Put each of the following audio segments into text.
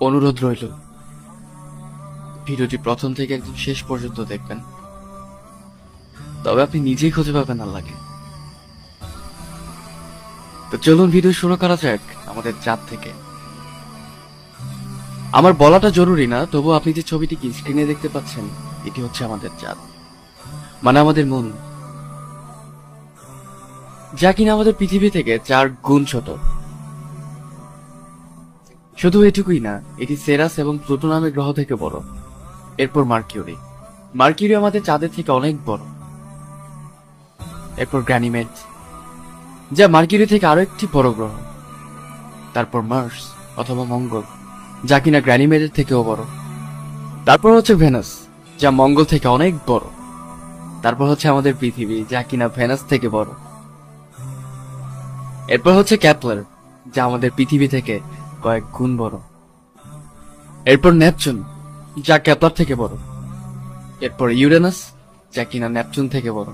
অনুরোধ রইল ভিডিওটি প্রথম থেকে একদম শেষ পর্যন্ত দেখবেন, তবে আপনি নিজেই খুঁজে পাবেন আল্লাহকে। তো চলুন ভিডিও শুরু করা যাক আমাদের চাঁদ থেকে। আমার বলাটা জরুরি না, তবু আপনি যে ছবিটি কি স্ক্রিনে দেখতে পাচ্ছেন, এটি হচ্ছে আমাদের চাঁদ, মানে আমাদের মন, যা কিনা আমাদের পৃথিবী থেকে 4 গুণ ছোট। শুধু এটুকুই না, এটি সেরাস এবং প্লুটো নামের গ্রহ থেকে বড়। এরপর মার্কিউরি, মার্কিউরি আমাদের চাঁদের থেকে অনেক বড়। এরপর গ্যানিমেড, যা মার্কিউরি থেকে আরো একটি বড় গ্রহ। তারপর মার্স অথবা মঙ্গল, যা কিনা গ্যানিমেডের থেকেও বড়। তারপর হচ্ছে ভেনাস, যা মঙ্গল থেকে অনেক বড়। তারপর হচ্ছে আমাদের পৃথিবী, যা কিনা ভেনাস থেকে বড়। এরপর হচ্ছে ক্যাপলার, যা আমাদের পৃথিবী থেকে কয়েক গুণ বড়। এরপর নেপচুন, যা ক্যাপলার থেকে বড়। এরপর ইউরেনাস, যা কিনা নেপচুন থেকে বড়।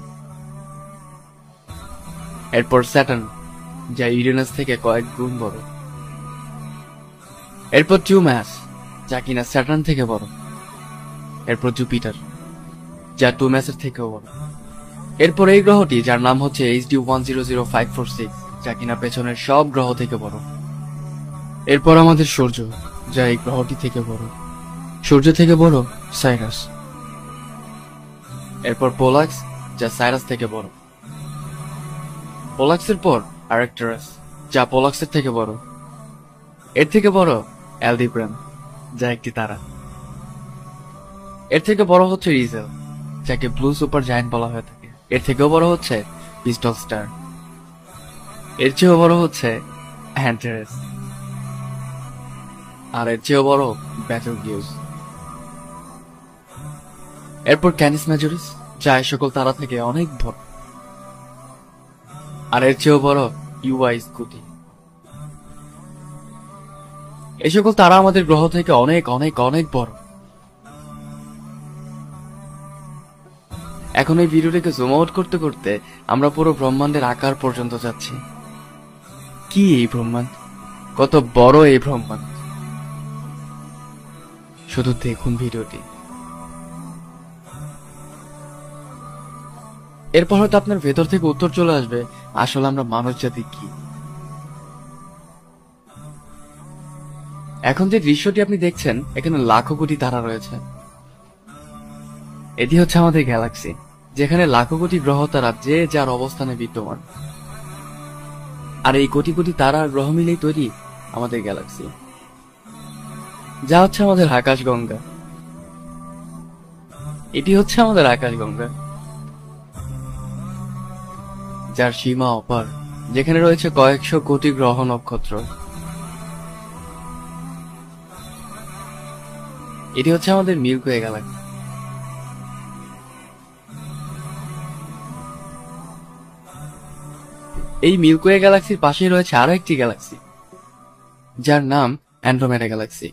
এরপর স্যাটার্ন, যা ইউরেনাস থেকে কয়েক গুণ বড়। এরপর টিউম্যাস, যা কিনা স্যাটার্ন থেকে বড়। এরপর জুপিটার, যা টিউম্যাসের থেকেও বড়। এরপর এই গ্রহটি, যার নাম হচ্ছে HD 100546, যা কিনা পেছনের সব গ্রহ থেকে বড়। এরপর আমাদের সূর্য, যা এই গ্রহটি থেকে বড়। সূর্য থেকে বড় সাইরাস। এরপর পোলাক্স, যা সাইরাস থেকে বড়। পোলাক্সের পর আরেকটারাস, যা পোলাক্সের থেকে বড়। এর থেকে বড় অ্যালডিব্রাম, যা একটি তারা। এর থেকে বড় হচ্ছে রিজেল, যাকে ব্লু সুপার জায়ান্ট বলা হয়ে থাকে। এর থেকেও বড় হচ্ছে পিস্টল স্টার। এর চেয়েও বড় হচ্ছে অ্যান্টারেস। আর এর চেয়েও বড় ব্যাটেলগিউস। এরপর ক্যানিস মেজরিস, যা এই সকল তারা থেকে অনেক বড়। আর এর চেয়েও বড় ইউআই স্কুটি। এই সকল তারা আমাদের গ্রহ থেকে অনেক অনেক অনেক বড়। এখন এই ভিডিওটিকে জুম আউট করতে করতে আমরা পুরো ব্রহ্মাণ্ডের আকার পর্যন্ত যাচ্ছি। কি এই ব্রহ্মাণ্ড, কত বড় এই ব্রহ্মাণ্ড, শুধু দেখুন ভিডিওটি। এরপর হয়তো আপনার ভেতর থেকে উত্তর চলে আসবে, আসলে আমরা মানব জাতি কি। এখন যে দৃশ্যটি আপনি দেখছেন, এখানে লাখো কোটি তারা রয়েছে। এটি হচ্ছে আমাদের গ্যালাক্সি, যেখানে লাখো কোটি গ্রহ তারা যে যার অবস্থানে বিদ্যমান। আর এই কোটি কোটি তারা গ্রহ মিলেই তৈরি আমাদের গ্যালাক্সি, যা হচ্ছে আমাদের আকাশগঙ্গা। এটি হচ্ছে আমাদের আকাশগঙ্গা, যার সীমা অপার, যেখানে রয়েছে কয়েকশো কোটি গ্রহ নক্ষত্র। এটি হচ্ছে আমাদের মিল্কি ওয়ে গ্যালাক্সি। এই মিল্কি ওয়ে গ্যালাক্সির পাশেই রয়েছে আরো একটি গ্যালাক্সি, যার নাম অ্যান্ড্রোমেডা গ্যালাক্সি,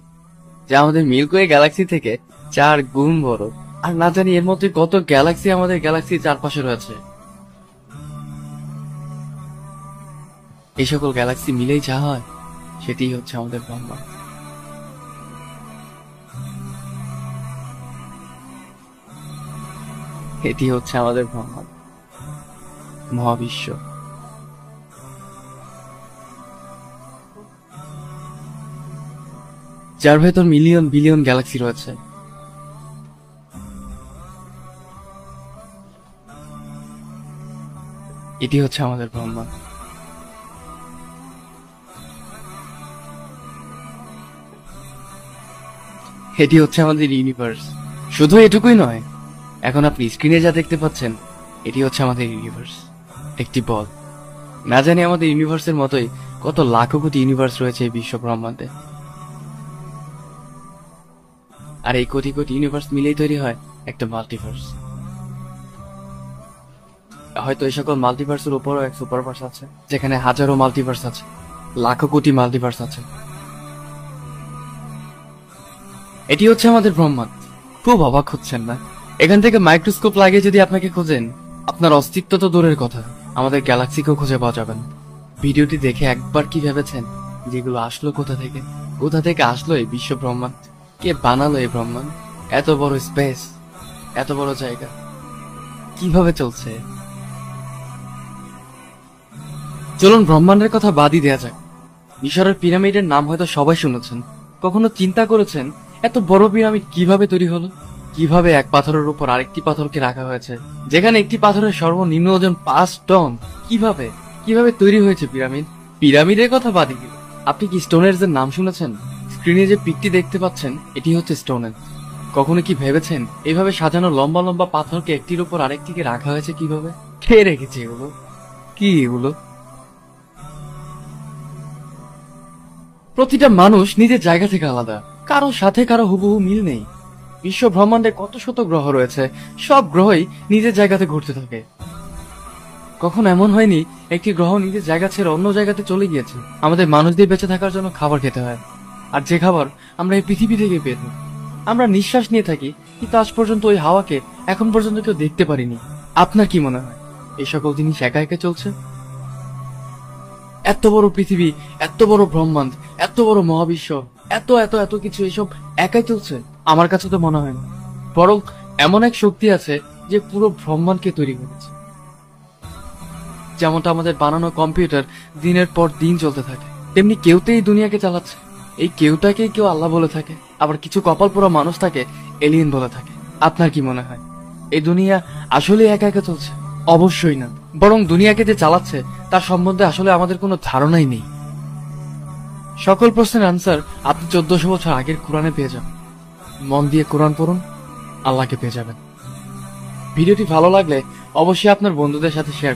যা আমাদের মিল্কি ওয়ে গ্যালাক্সি থেকে 4 গুণ বড়। আর না জানি এর মধ্যে কত গ্যালাক্সি আমাদের গ্যালাক্সির চারপাশে রয়েছে। এই সকল গ্যালাক্সি মিলেই যা হয়, সেটি হচ্ছে আমাদের ব্রহ্মাণ্ড। এটি হচ্ছে আমাদের ব্রহ্মাণ্ড, মহাবিশ্ব। যার ভেতর মিলিয়ন বিলিয়ন গ্যালাক্সি রয়েছে। এটি হচ্ছে আমাদের ব্রহ্মাণ্ড। এটি হচ্ছে আমাদের ইউনিভার্স। শুধু এটুকুই নয়, এখন আপনি স্ক্রিনে যা দেখতে পাচ্ছেন, এটি হচ্ছে আমাদের ইউনিভার্স, একটি বল। না জানি আমাদের ইউনিভার্সের মতোই কত লাখো কোটি ইউনিভার্স রয়েছে এই বিশ্ব ব্রহ্মাণ্ডে। আর এই কোটি কোটি ইউনিভার্স মিলেই তৈরি হয় একটা মাল্টিভার্স। হয়তো এই সকল মাল্টিভার্সের উপরও এক সুপারভার্স আছে, যেখানে হাজারো মাল্টিভার্স আছে, লাখো কোটি মাল্টিভার্স আছে। এটি হচ্ছে আমাদের ব্রহ্মাণ্ড। খুব অবাক হচ্ছেন না? এখান থেকে মাইক্রোস্কোপ লাগিয়ে যদি আপনাকে খোঁজেন, আপনার অস্তিত্ব তো দূরের কথা, আমাদের গ্যালাক্সিকেও খুঁজে পাওয়া যাবে না। ভিডিওটি দেখে একবার কি ভেবেছেন যেগুলো আসলো কোথা থেকে? কোথা থেকে আসলো এই বিশ্ব ব্রহ্মাণ্ড? কে বানালো এই ব্রহ্মাণ্ড? এত বড় স্পেস, এত বড় জায়গা কিভাবে চলছে? চলুন ব্রহ্মাণ্ডের কথা বাদই দেয়া যাক। মিশরের পিরামিডের নাম হয়তো সবাই শুনেছেন। কখনো চিন্তা করেছেন এত বড় পিরামিড কিভাবে তৈরি হলো? কিভাবে এক পাথরের উপর আরেকটি পাথরকে রাখা হয়েছে, যেখানে একটি পাথরের সর্বনিম্ন ওজন 5 টন? কিভাবে কিভাবে তৈরি হয়েছে পিরামিড? পিরামিডের কথা বাদই দিন, আপনি কি স্টোনহেঞ্জের নাম শুনেছেন? স্ক্রিনে যে পিকটি দেখতে পাচ্ছেন এটি হচ্ছে স্টোনহেঞ্জ। কখনো কি ভেবেছেন এইভাবে সাজানো লম্বা লম্বা পাথরকে একটির উপর আরেকটিকে রাখা হয়েছে কিভাবে? কে রেখেছে এগুলো? কি এগুলো? প্রতিটা মানুষ নিজের জায়গা থেকে আলাদা, কারো সাথে কারো হুবহু মিল নেই। বিশ্ব ব্রহ্মাণ্ডে কত শত গ্রহ রয়েছে, সব গ্রহই নিজের জায়গাতে ঘুরতে থাকে। কখন এমন হয়নি একটি গ্রহ নিজের জায়গা ছেড়ে অন্য জায়গাতে চলে গিয়েছে? আমাদের মানুষদের বেঁচে থাকার জন্য খাবার খেতে হয়, আর যে খাবার আমরা এই পৃথিবী থেকে পেয়ে থাকি। আমরা নিঃশ্বাস নিয়ে থাকি, কিন্তু আজ পর্যন্ত ওই হাওয়াকে এখন পর্যন্ত কেউ দেখতে পারিনি। আপনার কি মনে হয় এই সকল জিনিস একা একা চলছে? এত বড় পৃথিবী, এত বড় ব্রহ্মাণ্ড, এত বড় মহাবিশ্ব, এত এত এত কিছু, এসব একাই চলছে? আমার কাছে তো মনে হয় না। বরং এমন এক শক্তি আছে যে পুরো ব্রহ্মাণ্ডকে তৈরি করেছে। যেমনটা আমাদের বানানো কম্পিউটার দিনের পর দিন চলতে থাকে, তেমনি কেউতে এই দুনিয়াকে চালাচ্ছে। এই কেউটাকে কেউ আল্লাহ বলে থাকে, আবার কিছু কপাল পোড়া মানুষ তাকে এলিয়েন বলে থাকে। আপনার কি মনে হয় এই দুনিয়া আসলে একা একা চলছে? অবশ্যই না, বরং দুনিয়াকে যে চালাচ্ছে তার সম্বন্ধে আসলে আমাদের কোনো ধারণাই নেই। সকল প্রশ্নের আনসার আপনি 1400 বছর আগের কোরআনে পেয়ে যাবেন। মন দিয়ে কোরআন পড়ুন, আল্লাহকে পেয়ে যাবেন। ভিডিওটি ভালো লাগলে অবশ্যই আপনার বন্ধুদের সাথে শেয়ার